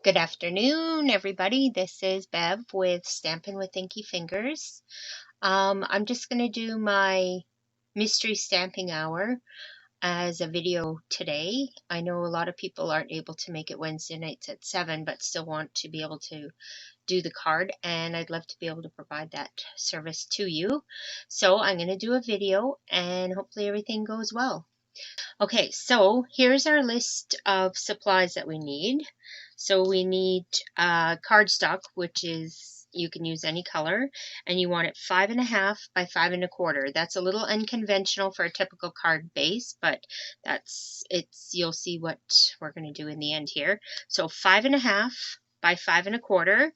Good afternoon, everybody. This is Bev with Stampin' with Inky Fingers. I'm just going to do my mystery stamping hour as a video today. I know a lot of people aren't able to make it Wednesday nights at 7, but still want to be able to do the card, and I'd love to be able to provide that service to you. So I'm going to do a video, and hopefully everything goes well. Okay, so here's our list of supplies that we need. So we need cardstock, which is, you can use any color, and you want it 5.5 by 5 1/4. That's a little unconventional for a typical card base, but you'll see what we're going to do in the end here. So 5.5 by 5 1/4,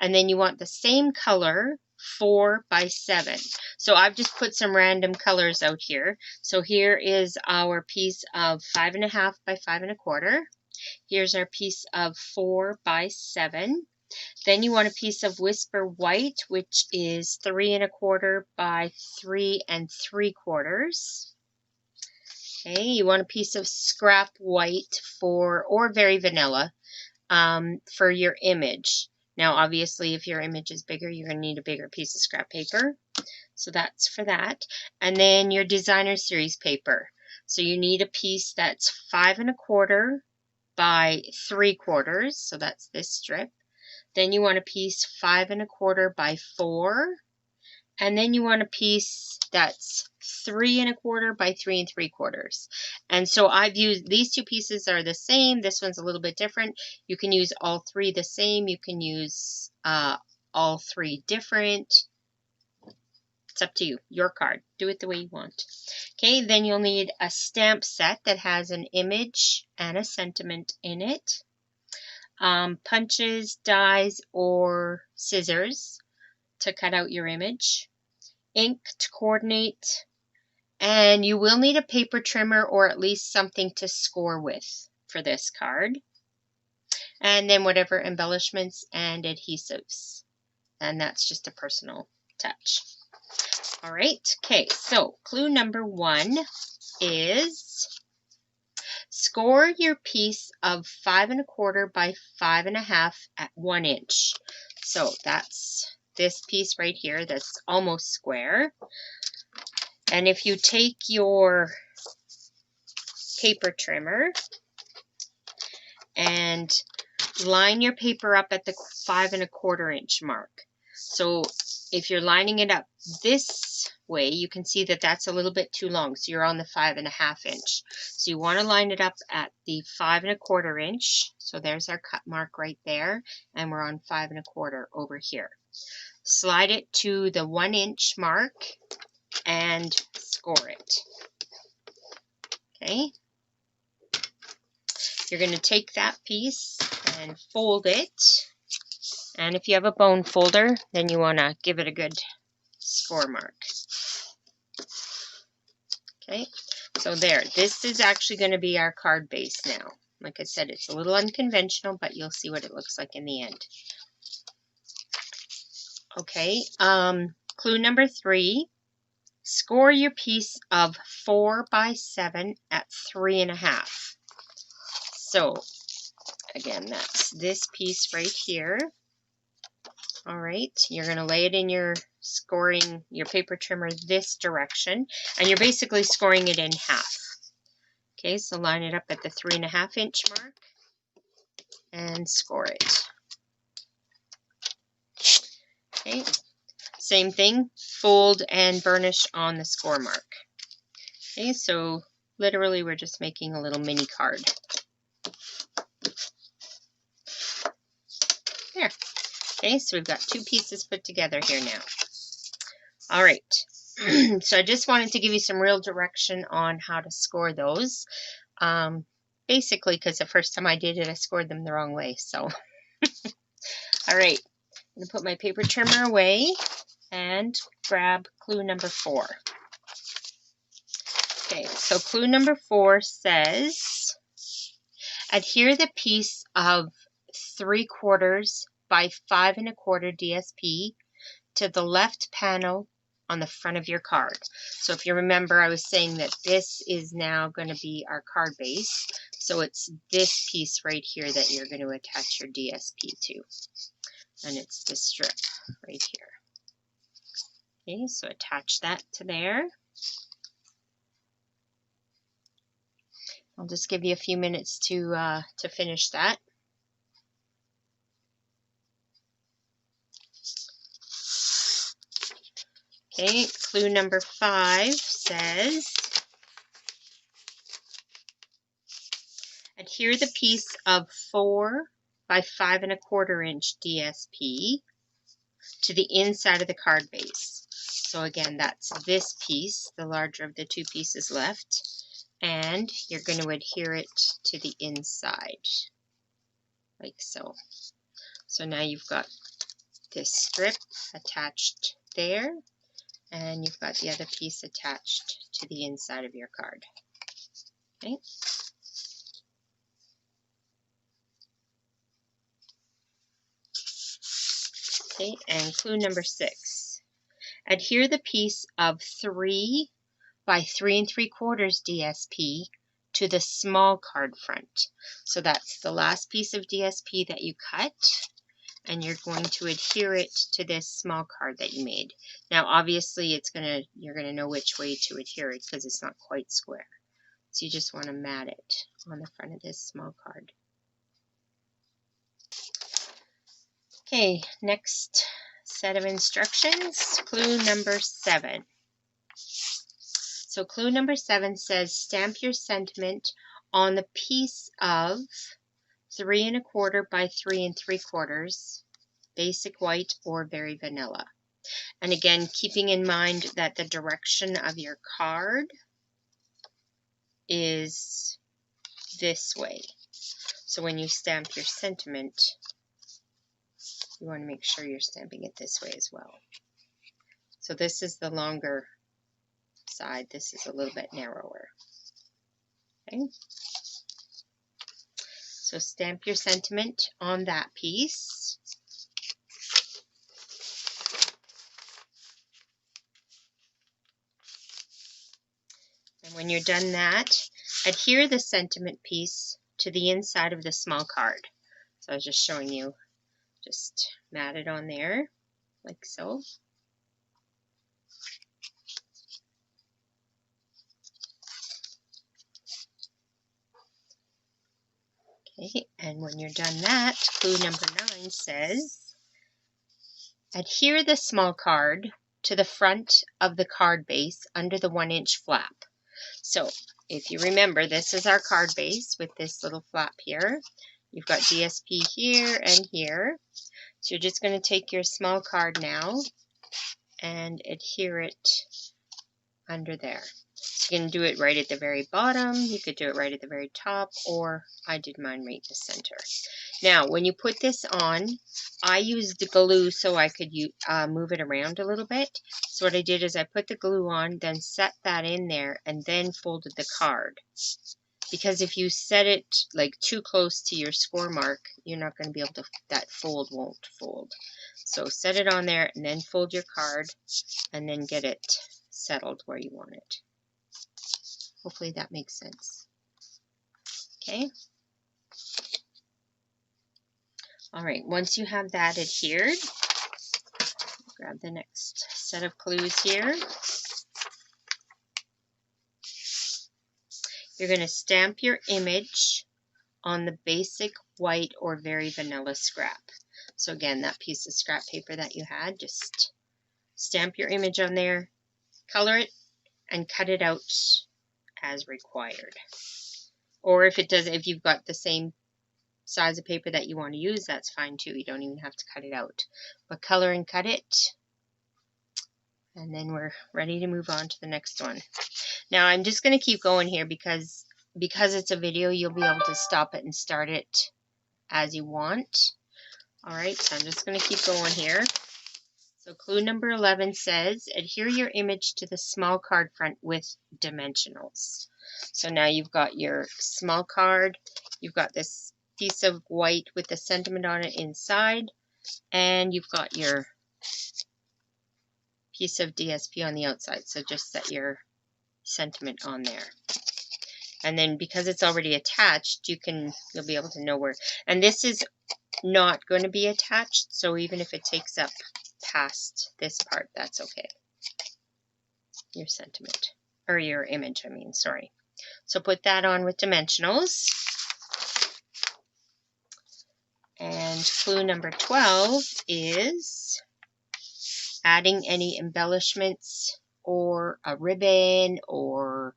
and then you want the same color 4 by 7. So I've just put some random colors out here. So here is our piece of 5.5 by 5 1/4. Here's our piece of 4 by 7. Then you want a piece of Whisper White, which is 3 1/4 by 3 3/4. Okay, you want a piece of Scrap White or Very Vanilla for your image. Now, obviously, if your image is bigger, you're going to need a bigger piece of scrap paper. So that's for that. And then your designer series paper. So you need a piece that's 5 1/4 by 3/4. So that's this strip. Then you want a piece 5 1/4 by 4. And then you want a piece that's 3 1/4 by 3 3/4. And so I've used, these two pieces are the same. This one's a little bit different. You can use all three the same. You can use all three different. It's up to you, your card. Do it the way you want. Okay, then you'll need a stamp set that has an image and a sentiment in it. Punches, dies, or scissors to cut out your image, ink to coordinate, and you will need a paper trimmer or at least something to score with for this card, and then whatever embellishments and adhesives, and that's just a personal touch. All right, okay, so clue number 1 is score your piece of 5 1/4 by 5 1/2 at 1 inch. So that's this piece right here that's almost square. And if you take your paper trimmer and line your paper up at the 5 1/4 inch mark. So if you're lining it up this way, you can see that that's a little bit too long. So you're on the 5 1/2 inch. So you want to line it up at the 5 1/4 inch. So there's our cut mark right there. And we're on 5 1/4 over here. Slide it to the 1 inch mark and score it. Okay. You're going to take that piece and fold it. And if you have a bone folder, then you want to give it a good score mark. Okay, so there. This is actually going to be our card base now. Like I said, it's a little unconventional, but you'll see what it looks like in the end. Okay, clue number 3. Score your piece of 4 by 7 at 3 1/2. So, again, that's this piece right here. All right, you're going to lay it in your scoring, your paper trimmer this direction, and you're basically scoring it in half. Okay, so line it up at the 3 1/2 inch mark and score it. Okay, same thing, fold and burnish on the score mark. Okay, so literally we're just making a little mini card. There. Okay, so we've got 2 pieces put together here now. All right, so I just wanted to give you some real direction on how to score those. Basically, because the first time I did it, I scored them the wrong way. So, all right, I'm going to put my paper trimmer away and grab clue number 4. Okay, so clue number 4 says, adhere the piece of 3/4 by 5 1/4 DSP to the left panel on the front of your card. So if you remember, I was saying that this is now going to be our card base. So it's this piece right here that you're going to attach your DSP to. And it's this strip right here. Okay, so attach that to there. I'll just give you a few minutes to finish that. Okay, clue number 5 says, adhere the piece of 4 by 5 1/4 inch DSP to the inside of the card base. So again, that's this piece, the larger of the two pieces left, and you're going to adhere it to the inside, like so. So now you've got this strip attached there, and you've got the other piece attached to the inside of your card. Okay. Okay, and clue number 6. Adhere the piece of 3 by 3 3/4 DSP to the small card front. So that's the last piece of DSP that you cut, and you're going to adhere it to this small card that you made. Now obviously you're gonna know which way to adhere it because it's not quite square. So you just want to mat it on the front of this small card. Okay, next set of instructions, clue number 7. So clue number 7 says stamp your sentiment on the piece of 3 1/4 by 3 3/4 basic white or very vanilla. And again, keeping in mind that the direction of your card is this way. So when you stamp your sentiment, you want to make sure you're stamping it this way as well. So this is the longer side. This is a little bit narrower. Okay. So stamp your sentiment on that piece. And when you're done that, adhere the sentiment piece to the inside of the small card. So I was just showing you, just mat it on there, like so. Okay, and when you're done that, clue number 9 says, adhere the small card to the front of the card base under the 1 inch flap. So if you remember, this is our card base with this little flap here. You've got DSP here and here. So you're just going to take your small card now and adhere it under there. So you can do it right at the very bottom, you could do it right at the very top, or I did mine right in the center. Now, when you put this on, I used the glue so I could move it around a little bit. So what I did is I put the glue on, then set that in there, and then folded the card. Because if you set it like too close to your score mark, you're not going to be able to, that fold won't fold. So set it on there and then fold your card and then get it settled where you want it. Hopefully that makes sense. Okay. All right, once you have that adhered, grab the next set of clues here. You're going to stamp your image on the basic white or very vanilla scrap. So again, that piece of scrap paper that you had, just stamp your image on there, color it, and cut it out as required. Or if you've got the same size of paper that you want to use, that's fine too. You don't even have to cut it out. But color and cut it, and then we're ready to move on to the next one. Now I'm just going to keep going here because it's a video, you'll be able to stop it and start it as you want. Alright, so I'm just going to keep going here. So clue number 11 says, adhere your image to the small card front with dimensionals. So now you've got your small card, you've got this piece of white with the sentiment on it inside, and you've got your piece of DSP on the outside. So just set your sentiment on there. And then because it's already attached, you'll be able to know where. And this is not going to be attached, so even if it takes up past this part, that's okay. Your sentiment, or your image, I mean, sorry. So put that on with dimensionals. And clue number 12 is adding any embellishments or a ribbon or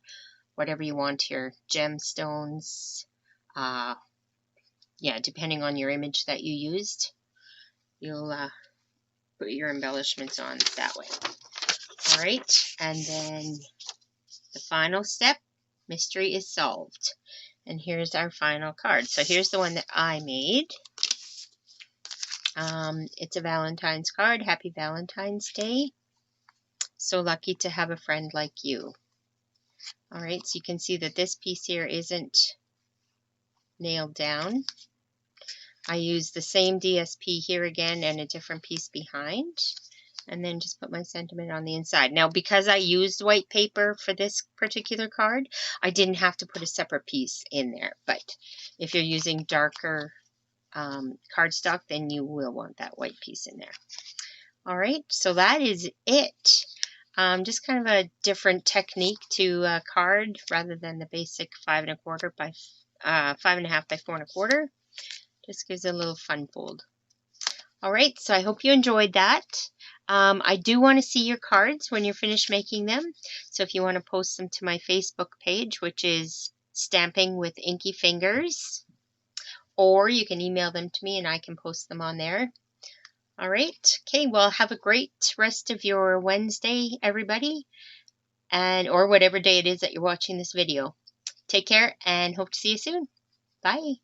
whatever you want here, gemstones, yeah, depending on your image that you used, you'll put your embellishments on that way. All right, and then the final step, mystery is solved. And here's our final card. So here's the one that I made. It's a Valentine's card. Happy Valentine's Day. So lucky to have a friend like you. All right, so you can see that this piece here isn't nailed down. I used the same DSP here again and a different piece behind, and then just put my sentiment on the inside. Now, because I used white paper for this particular card, I didn't have to put a separate piece in there. But if you're using darker cardstock, then you will want that white piece in there. All right, so that is it. Just kind of a different technique to a card rather than the basic 5 1/4 by 5 1/2 by 4 1/4. Just gives it a little fun fold. All right, so I hope you enjoyed that. I do want to see your cards when you're finished making them. So if you want to post them to my Facebook page, which is Stamping with Inkie Fingers, or you can email them to me and I can post them on there. All right. Okay, well, have a great rest of your Wednesday, everybody, or whatever day it is that you're watching this video. Take care and hope to see you soon. Bye.